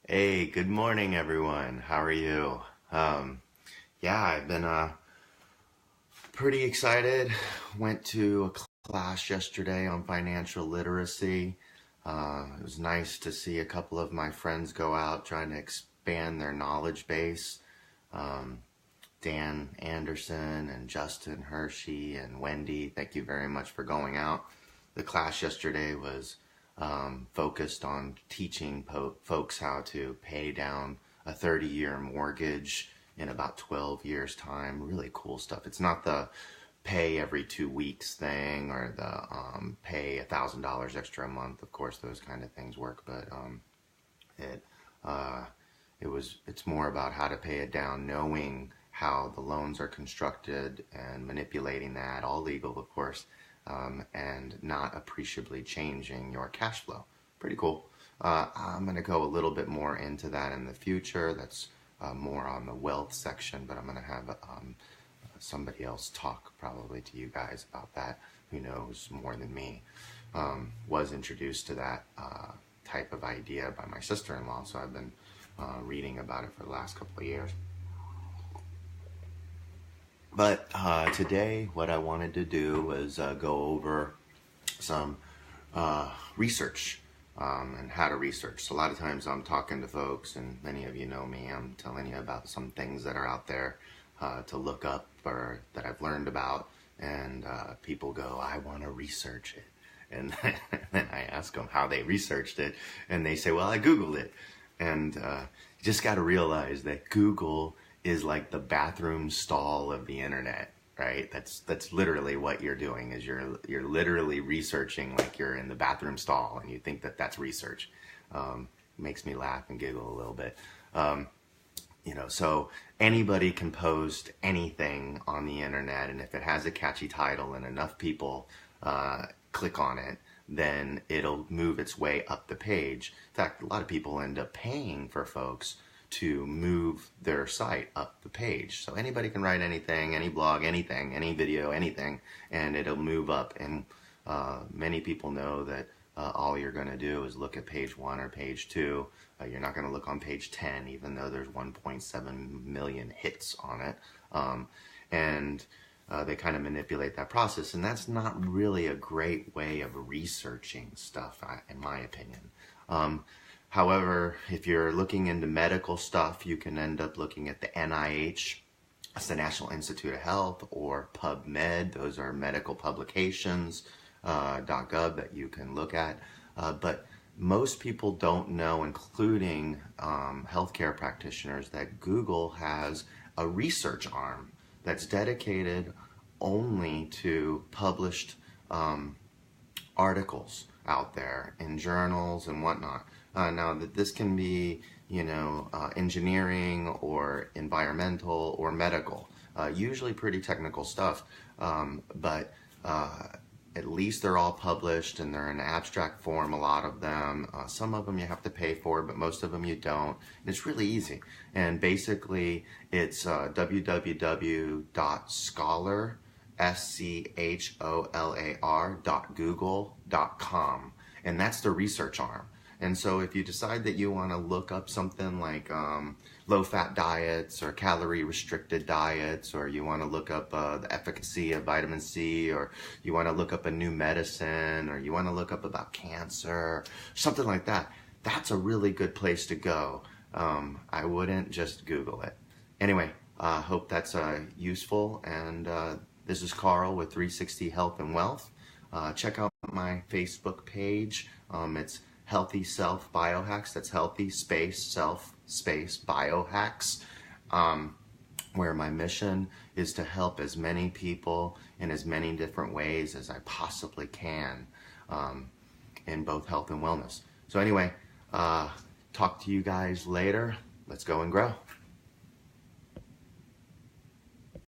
Hey, good morning, everyone. How are you? Yeah, I've been pretty excited. Went to a class yesterday on financial literacy. It was nice to see a couple of my friends go out trying to expand their knowledge base. Um, Dan Anderson and Justin Hershey and Wendy, thank you very much for going out. The class yesterday was focused on teaching folks how to pay down a 30-year mortgage in about 12 years' time. Really cool stuff. It's not the pay every 2 weeks thing or the pay $1,000 extra a month. Of course, those kind of things work, but it uh, it's more about how to pay it down, knowing how the loans are constructed and manipulating that, all legal, of course, and not appreciably changing your cash flow. Pretty cool. I'm going to go a little bit more into that in the future. That's more on the wealth section, but I'm going to have somebody else talk probably to you guys about that who knows more than me. Was introduced to that type of idea by my sister-in-law, so I've been reading about it for the last couple of years. But today, what I wanted to do was go over some research and how to research. So a lot of times I'm talking to folks, and many of you know me, I'm telling you about some things that are out there to look up or that I've learned about, and people go, I want to research it. And then I ask them how they researched it, and they say, well, I Googled it. And you just got to realize that Google is like the bathroom stall of the internet, right? That's literally what you're doing. Is you're literally researching like you're in the bathroom stall, and you think that that's research. Makes me laugh and giggle a little bit. So anybody can post anything on the internet, and if it has a catchy title and enough people click on it, then it'll move its way up the page. In fact, a lot of people end up paying for folks to move their site up the page. So anybody can write anything, any blog, anything, any video, anything, and it'll move up. And many people know that all you're going to do is look at page 1 or page 2. You're not going to look on page 10, even though there's 1.7 million hits on it. And they kind of manipulate that process, and that's not really a great way of researching stuff, in my opinion. However, if you're looking into medical stuff, you can end up looking at the NIH, that's the National Institute of Health, or PubMed. Those are medical publications, .gov, that you can look at. But most people don't know, including healthcare practitioners, that Google has a research arm that's dedicated only to published articles out there in journals and whatnot. Now, that this can be, engineering or environmental or medical, usually pretty technical stuff, but at least they're all published and they're in abstract form, a lot of them. Some of them you have to pay for, but most of them you don't. And it's really easy. And basically, it's www.scholar, scholar.google.com. And that's the research arm. And so if you decide that you want to look up something like low-fat diets or calorie-restricted diets, or you want to look up the efficacy of vitamin C, or you want to look up a new medicine, or you want to look up about cancer, something like that, that's a really good place to go. I wouldn't just Google it. Anyway, hope that's useful, and this is Carl with 360 Health and Wealth. Check out my Facebook page. It's Healthy Self Biohacks. That's Healthy Space Self Space Biohacks, where my mission is to help as many people in as many different ways as I possibly can in both health and wellness. So anyway, talk to you guys later. Let's go and grow.